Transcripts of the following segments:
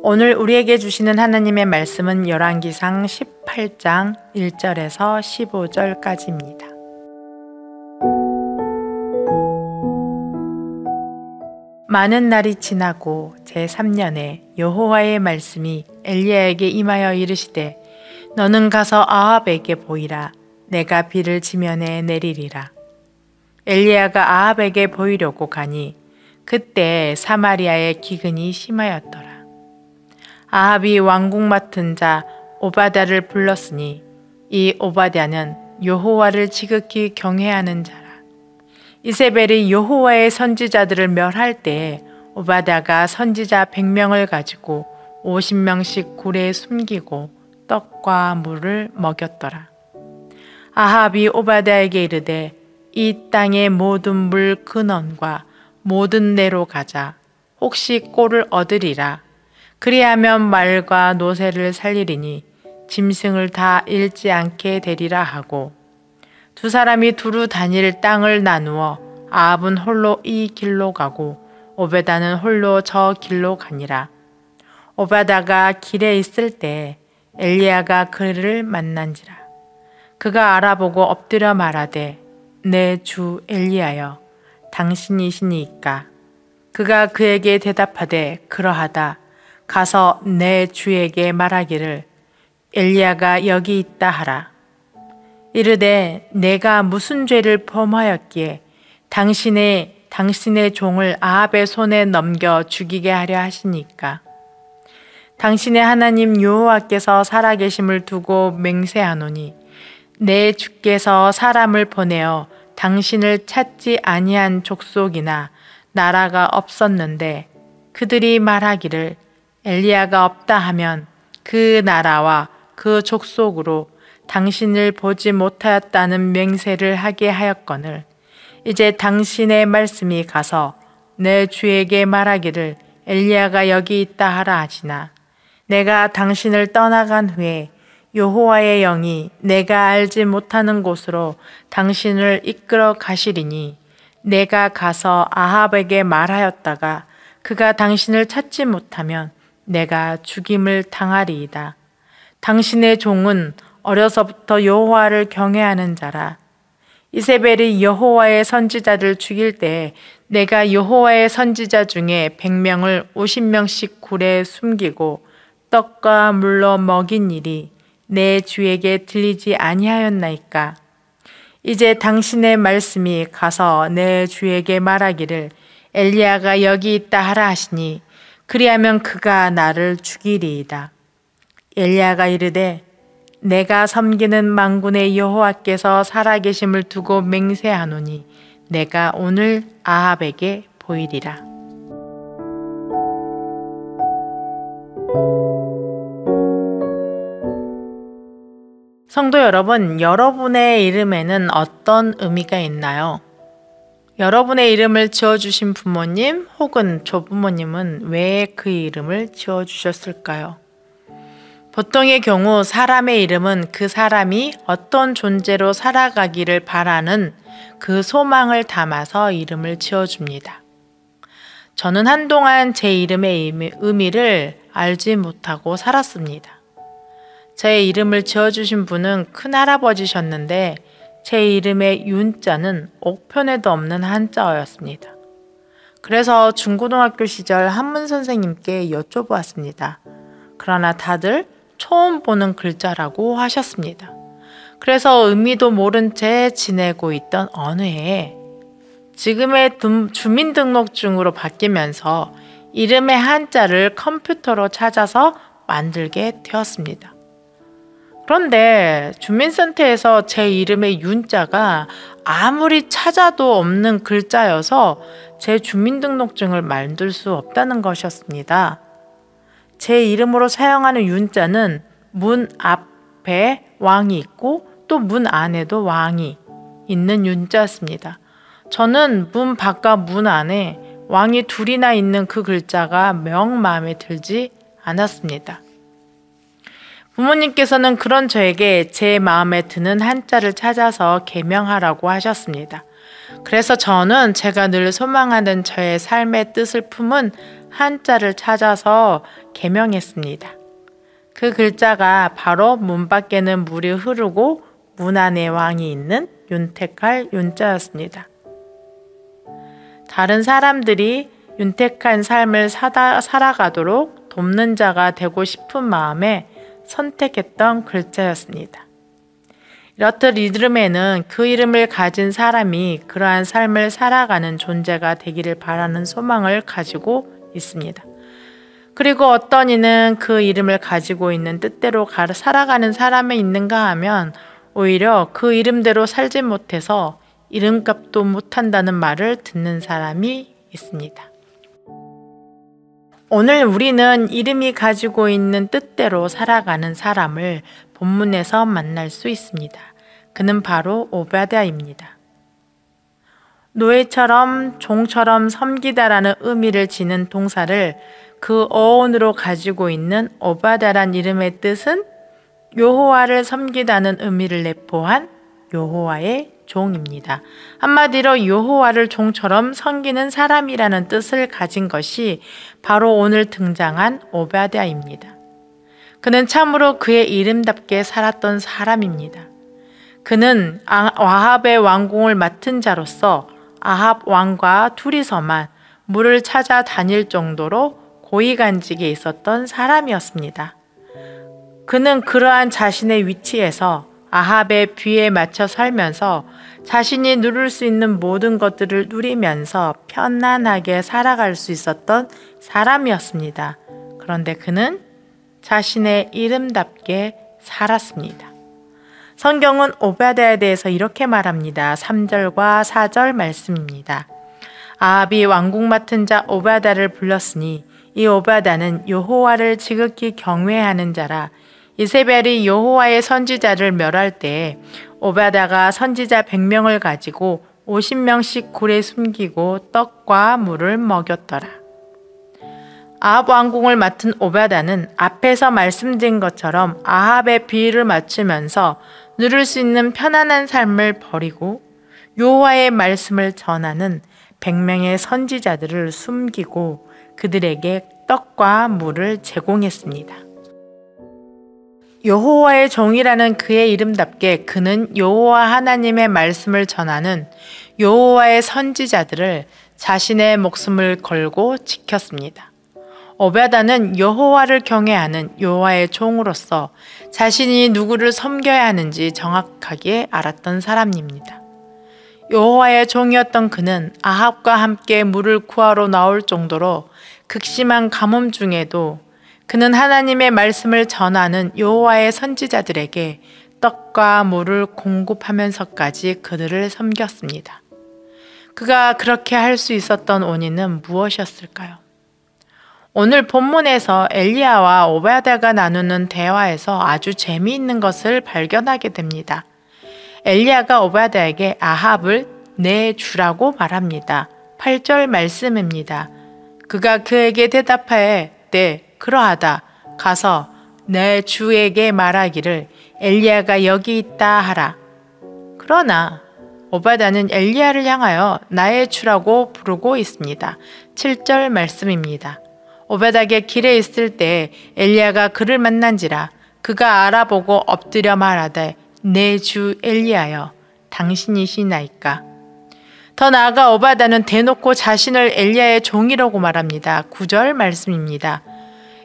오늘 우리에게 주시는 하나님의 말씀은 열왕기상 18장 1절에서 15절까지입니다. 많은 날이 지나고 제3년에 여호와의 말씀이 엘리야에게 임하여 이르시되 너는 가서 아합에게 보이라. 내가 비를 지면에 내리리라. 엘리야가 아합에게 보이려고 가니 그때 사마리아에 기근이 심하였더라. 아합이 왕궁 맡은 자 오바댜를 불렀으니 이 오바댜는 여호와를 지극히 경외하는 자라. 이세벨이 여호와의 선지자들을 멸할 때에 오바댜가 선지자 100명을 가지고 50명씩 굴에 숨기고 떡과 물을 먹였더라. 아합이 오바댜에게 이르되 이 땅의 모든 물 근원과 모든 데로 가자. 혹시 꼴을 얻으리라. 그리하면 말과 노새를 살리리니 짐승을 다 잃지 않게 되리라 하고 두 사람이 두루 다닐 땅을 나누어 아합은 홀로 이 길로 가고 오베다는 홀로 저 길로 가니라. 오베다가 길에 있을 때 엘리야가 그를 만난지라. 그가 알아보고 엎드려 말하되 내 주 엘리야여 당신이시니이까. 그가 그에게 대답하되 그러하다. 가서 내 주에게 말하기를 엘리야가 여기 있다 하라. 이르되 내가 무슨 죄를 범하였기에 당신의 종을 아합의 손에 넘겨 죽이게 하려 하시니까. 당신의 하나님 여호와께서 살아계심을 두고 맹세하노니 내 주께서 사람을 보내어 당신을 찾지 아니한 족속이나 나라가 없었는데 그들이 말하기를 엘리야가 없다 하면 그 나라와 그 족속으로 당신을 보지 못하였다는 맹세를 하게 하였거늘 이제 당신의 말씀이 가서 내 주에게 말하기를 엘리야가 여기 있다 하라 하시나 내가 당신을 떠나간 후에 여호와의 영이 내가 알지 못하는 곳으로 당신을 이끌어 가시리니 내가 가서 아합에게 말하였다가 그가 당신을 찾지 못하면 내가 죽임을 당하리이다. 당신의 종은 어려서부터 여호와를 경외하는 자라. 이세벨이 여호와의 선지자들 죽일 때 내가 여호와의 선지자 중에 100명을 50명씩 굴에 숨기고 떡과 물로 먹인 일이 내 주에게 들리지 아니하였나이까. 이제 당신의 말씀이 가서 내 주에게 말하기를 엘리야가 여기 있다 하라 하시니 그리하면 그가 나를 죽이리이다. 엘리야가 이르되 내가 섬기는 만군의 여호와께서 살아계심을 두고 맹세하노니 내가 오늘 아합에게 보이리라. 성도 여러분, 여러분의 이름에는 어떤 의미가 있나요? 여러분의 이름을 지어주신 부모님 혹은 조부모님은 왜 그 이름을 지어주셨을까요? 보통의 경우 사람의 이름은 그 사람이 어떤 존재로 살아가기를 바라는 그 소망을 담아서 이름을 지어줍니다. 저는 한동안 제 이름의 의미를 알지 못하고 살았습니다. 제 이름을 지어주신 분은 큰할아버지셨는데 제 이름의 윤자는 옥편에도 없는 한자어였습니다. 그래서 중고등학교 시절 한문 선생님께 여쭤보았습니다. 그러나 다들 처음 보는 글자라고 하셨습니다. 그래서 의미도 모른 채 지내고 있던 어느 해에 지금의 주민등록증으로 바뀌면서 이름의 한자를 컴퓨터로 찾아서 만들게 되었습니다. 그런데 주민센터에서 제 이름의 윤자가 아무리 찾아도 없는 글자여서 제 주민등록증을 만들 수 없다는 것이었습니다. 제 이름으로 사용하는 윤자는 문 앞에 왕이 있고 또 문 안에도 왕이 있는 윤자였습니다. 저는 문 밖과 문 안에 왕이 둘이나 있는 그 글자가 명 마음에 들지 않았습니다. 부모님께서는 그런 저에게 제 마음에 드는 한자를 찾아서 개명하라고 하셨습니다. 그래서 저는 제가 늘 소망하는 저의 삶의 뜻을 품은 한자를 찾아서 개명했습니다. 그 글자가 바로 문 밖에는 물이 흐르고 문 안에 왕이 있는 윤택할 윤자였습니다. 다른 사람들이 윤택한 삶을 살아가도록 돕는 자가 되고 싶은 마음에 선택했던 글자였습니다. 이렇듯 이름에는 그 이름을 가진 사람이 그러한 삶을 살아가는 존재가 되기를 바라는 소망을 가지고 있습니다. 그리고 어떤 이는 그 이름을 가지고 있는 뜻대로 살아가는 사람이 있는가 하면 오히려 그 이름대로 살지 못해서 이름값도 못한다는 말을 듣는 사람이 있습니다. 오늘 우리는 이름이 가지고 있는 뜻대로 살아가는 사람을 본문에서 만날 수 있습니다. 그는 바로 오베드야입니다. 노예처럼 종처럼 섬기다라는 의미를 지닌 동사를 그 어원으로 가지고 있는 오베드야란 이름의 뜻은 여호와를 섬기다는 의미를 내포한 여호와의 종입니다. 한마디로 여호와를 종처럼 섬기는 사람이라는 뜻을 가진 것이 바로 오늘 등장한 오베드야입니다. 그는 참으로 그의 이름답게 살았던 사람입니다. 그는 아합의 왕궁을 맡은 자로서 아합 왕과 둘이서만 물을 찾아 다닐 정도로 고위간직에 있었던 사람이었습니다. 그는 그러한 자신의 위치에서 아합의 비에 맞춰 살면서 자신이 누릴 수 있는 모든 것들을 누리면서 편안하게 살아갈 수 있었던 사람이었습니다. 그런데 그는 자신의 이름답게 살았습니다. 성경은 오베드야에 대해서 이렇게 말합니다. 3절과 4절 말씀입니다. 아합이 왕궁 맡은 자 오베드야를 불렀으니 이 오베드야는 여호와를 지극히 경외하는 자라. 이세벨이 여호와의 선지자를 멸할 때에 오베드야가 선지자 100명을 가지고 50명씩 굴에 숨기고 떡과 물을 먹였더라. 아합 왕궁을 맡은 오베드야는 앞에서 말씀드린 것처럼 아합의 비위를 맞추면서 누릴 수 있는 편안한 삶을 버리고 여호와의 말씀을 전하는 100명의 선지자들을 숨기고 그들에게 떡과 물을 제공했습니다. 여호와의 종이라는 그의 이름답게 그는 여호와 하나님의 말씀을 전하는 여호와의 선지자들을 자신의 목숨을 걸고 지켰습니다. 오베드야는 여호와를 경외하는 여호와의 종으로서 자신이 누구를 섬겨야 하는지 정확하게 알았던 사람입니다. 여호와의 종이었던 그는 아합과 함께 물을 구하러 나올 정도로 극심한 가뭄 중에도 그는 하나님의 말씀을 전하는 여호와의 선지자들에게 떡과 물을 공급하면서까지 그들을 섬겼습니다. 그가 그렇게 할 수 있었던 원인은 무엇이었을까요? 오늘 본문에서 엘리야와 오베드야가 나누는 대화에서 아주 재미있는 것을 발견하게 됩니다. 엘리야가 오베드야에게 아합을 내주라고 말합니다. 8절 말씀입니다. 그가 그에게 대답하여 네 그러하다. 가서 내 주에게 말하기를 엘리야가 여기 있다 하라. 그러나 오베드야는 엘리야를 향하여 나의 주라고 부르고 있습니다. 7절 말씀입니다. 오베드야가 길에 있을 때 엘리야가 그를 만난지라. 그가 알아보고 엎드려 말하되 내 주 엘리야여 당신이시나이까. 더 나아가 오베드야는 대놓고 자신을 엘리야의 종이라고 말합니다. 9절 말씀입니다.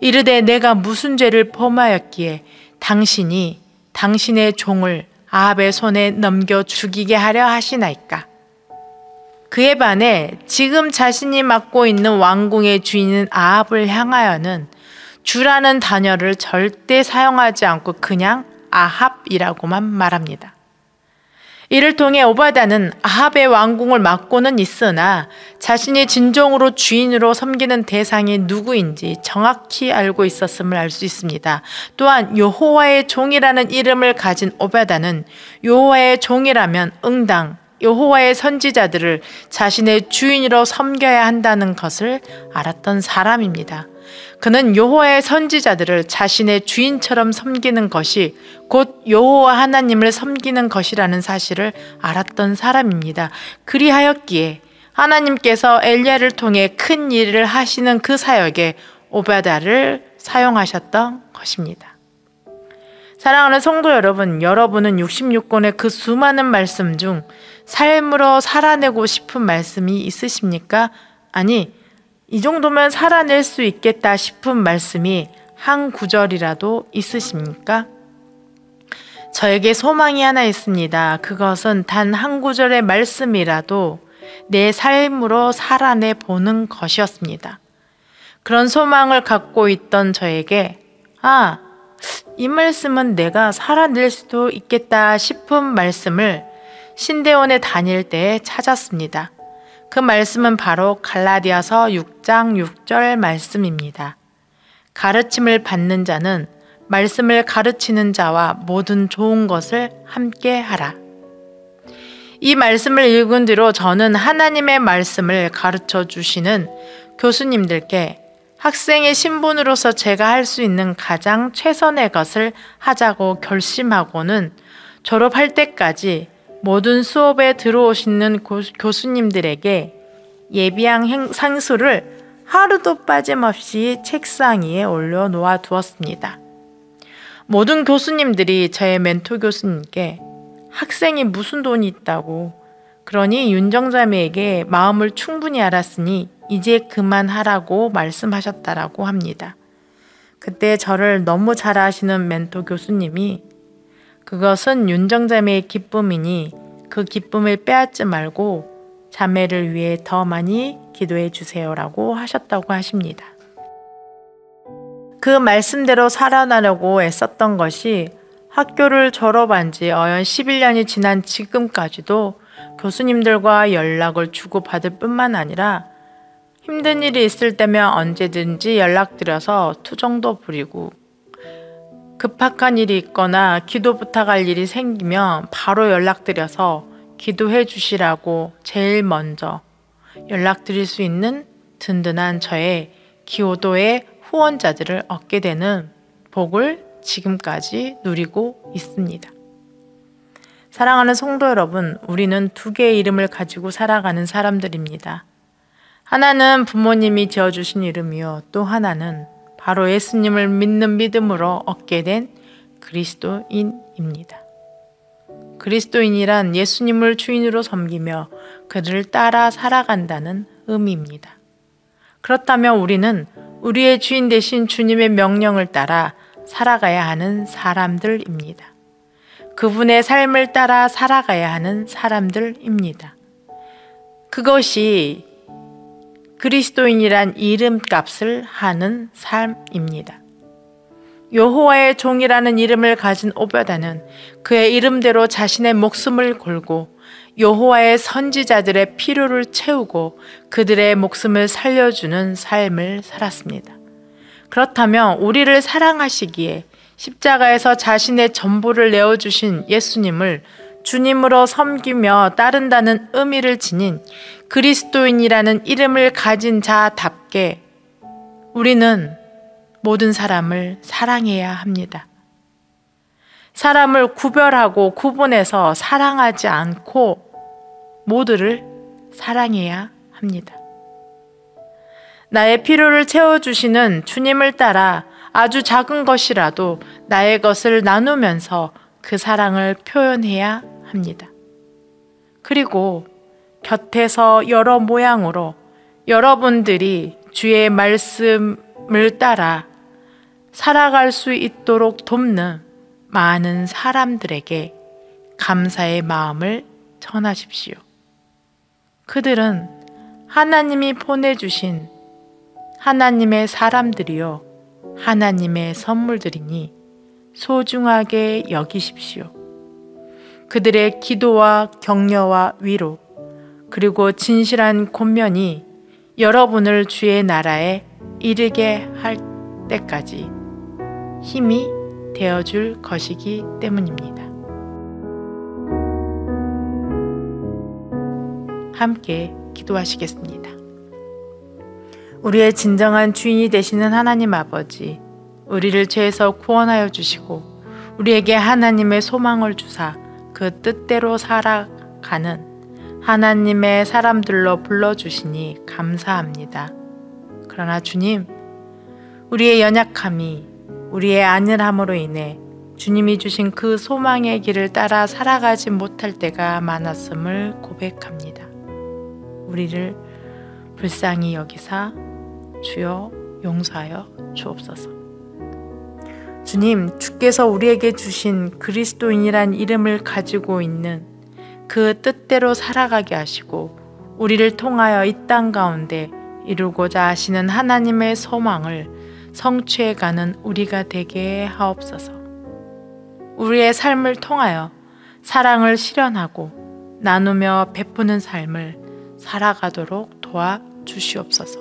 이르되 내가 무슨 죄를 범하였기에 당신이 당신의 종을 아합의 손에 넘겨 죽이게 하려 하시나이까. 그에 반해 지금 자신이 맡고 있는 왕궁의 주인인 아합을 향하여는 주라는 단어를 절대 사용하지 않고 그냥 아합이라고만 말합니다. 이를 통해 오베드야는 아합의 왕궁을 맡고는 있으나 자신이 진정으로 주인으로 섬기는 대상이 누구인지 정확히 알고 있었음을 알 수 있습니다. 또한 여호와의 종이라는 이름을 가진 오베드야는 여호와의 종이라면 응당 여호와의 선지자들을 자신의 주인으로 섬겨야 한다는 것을 알았던 사람입니다. 그는 여호와의 선지자들을 자신의 주인처럼 섬기는 것이 곧 여호와 하나님을 섬기는 것이라는 사실을 알았던 사람입니다. 그리하였기에 하나님께서 엘리야를 통해 큰 일을 하시는 그 사역에 오베드야를 사용하셨던 것입니다. 사랑하는 성도 여러분, 여러분은 66권의 그 수많은 말씀 중 삶으로 살아내고 싶은 말씀이 있으십니까? 아니, 이 정도면 살아낼 수 있겠다 싶은 말씀이 한 구절이라도 있으십니까? 저에게 소망이 하나 있습니다. 그것은 단 한 구절의 말씀이라도 내 삶으로 살아내 보는 것이었습니다. 그런 소망을 갖고 있던 저에게 이 말씀은 내가 살아낼 수도 있겠다 싶은 말씀을 신대원에 다닐 때 찾았습니다. 그 말씀은 바로 갈라디아서 6장 6절 말씀입니다. 가르침을 받는 자는 말씀을 가르치는 자와 모든 좋은 것을 함께 하라. 이 말씀을 읽은 뒤로 저는 하나님의 말씀을 가르쳐 주시는 교수님들께 학생의 신분으로서 제가 할 수 있는 가장 최선의 것을 하자고 결심하고는 졸업할 때까지 모든 수업에 들어오시는 교수님들에게 예비한 상수를 하루도 빠짐없이 책상 위에 올려놓아 두었습니다. 모든 교수님들이 저의 멘토 교수님께 학생이 무슨 돈이 있다고, 그러니 윤정자매에게 마음을 충분히 알았으니 이제 그만하라고 말씀하셨다라고 합니다. 그때 저를 너무 잘 아시는 멘토 교수님이 그것은 윤정자매의 기쁨이니 그 기쁨을 빼앗지 말고 자매를 위해 더 많이 기도해 주세요라고 하셨다고 하십니다. 그 말씀대로 살아나려고 애썼던 것이 학교를 졸업한 지 어연 11년이 지난 지금까지도 교수님들과 연락을 주고받을 뿐만 아니라 힘든 일이 있을 때면 언제든지 연락드려서 투정도 부리고 급박한 일이 있거나 기도 부탁할 일이 생기면 바로 연락드려서 기도해 주시라고 제일 먼저 연락드릴 수 있는 든든한 저의 기도의 후원자들을 얻게 되는 복을 지금까지 누리고 있습니다. 사랑하는 성도 여러분, 우리는 두 개의 이름을 가지고 살아가는 사람들입니다. 하나는 부모님이 지어주신 이름이요, 또 하나는 바로 예수님을 믿는 믿음으로 얻게 된 그리스도인입니다. 그리스도인이란 예수님을 주인으로 섬기며 그를 따라 살아간다는 의미입니다. 그렇다면 우리는 우리의 주인 되신 주님의 명령을 따라 살아가야 하는 사람들입니다. 그분의 삶을 따라 살아가야 하는 사람들입니다. 그것이 그리스도인이란 이름값을 하는 삶입니다. 여호와의 종이라는 이름을 가진 오베드야는 그의 이름대로 자신의 목숨을 걸고 여호와의 선지자들의 필요를 채우고 그들의 목숨을 살려주는 삶을 살았습니다. 그렇다면 우리를 사랑하시기에 십자가에서 자신의 전부를 내어주신 예수님을 주님으로 섬기며 따른다는 의미를 지닌 그리스도인이라는 이름을 가진 자답게 우리는 모든 사람을 사랑해야 합니다. 사람을 구별하고 구분해서 사랑하지 않고 모두를 사랑해야 합니다. 나의 필요를 채워주시는 주님을 따라 아주 작은 것이라도 나의 것을 나누면서 그 사랑을 표현해야 합니다. 그리고 곁에서 여러 모양으로 여러분들이 주의 말씀을 따라 살아갈 수 있도록 돕는 많은 사람들에게 감사의 마음을 전하십시오. 그들은 하나님이 보내주신 하나님의 사람들이요, 하나님의 선물들이니 소중하게 여기십시오. 그들의 기도와 격려와 위로, 그리고 진실한 권면이 여러분을 주의 나라에 이르게 할 때까지 힘이 되어줄 것이기 때문입니다. 함께 기도하시겠습니다. 우리의 진정한 주인이 되시는 하나님 아버지, 우리를 죄에서 구원하여 주시고 우리에게 하나님의 소망을 주사 그 뜻대로 살아가는 하나님의 사람들로 불러주시니 감사합니다. 그러나 주님, 우리의 연약함이, 우리의 안일함으로 인해 주님이 주신 그 소망의 길을 따라 살아가지 못할 때가 많았음을 고백합니다. 우리를 불쌍히 여기사 주여 용서하여 주옵소서. 주님, 주께서 우리에게 주신 그리스도인이란 이름을 가지고 있는 그 뜻대로 살아가게 하시고 우리를 통하여 이 땅 가운데 이루고자 하시는 하나님의 소망을 성취해가는 우리가 되게 하옵소서. 우리의 삶을 통하여 사랑을 실현하고 나누며 베푸는 삶을 살아가도록 도와주시옵소서.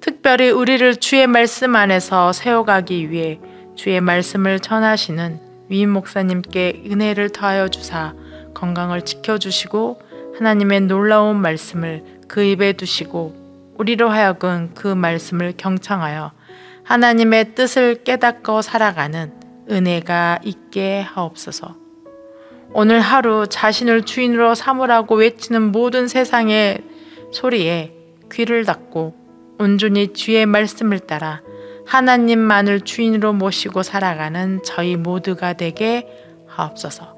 특별히 우리를 주의 말씀 안에서 세워가기 위해 주의 말씀을 전하시는 위임 목사님께 은혜를 더하여 주사 건강을 지켜주시고 하나님의 놀라운 말씀을 그 입에 두시고 우리로 하여금 그 말씀을 경청하여 하나님의 뜻을 깨닫고 살아가는 은혜가 있게 하옵소서. 오늘 하루 자신을 주인으로 삼으라고 외치는 모든 세상의 소리에 귀를 닫고 온전히 주의 말씀을 따라 하나님만을 주인으로 모시고 살아가는 저희 모두가 되게 하옵소서.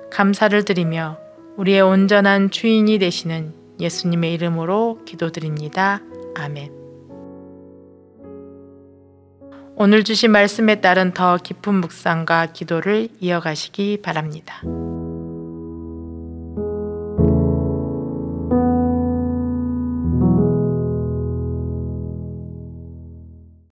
감사를 드리며 우리의 온전한 주인이 되시는 예수님의 이름으로 기도드립니다. 아멘. 오늘 주신 말씀에 따른 더 깊은 묵상과 기도를 이어가시기 바랍니다.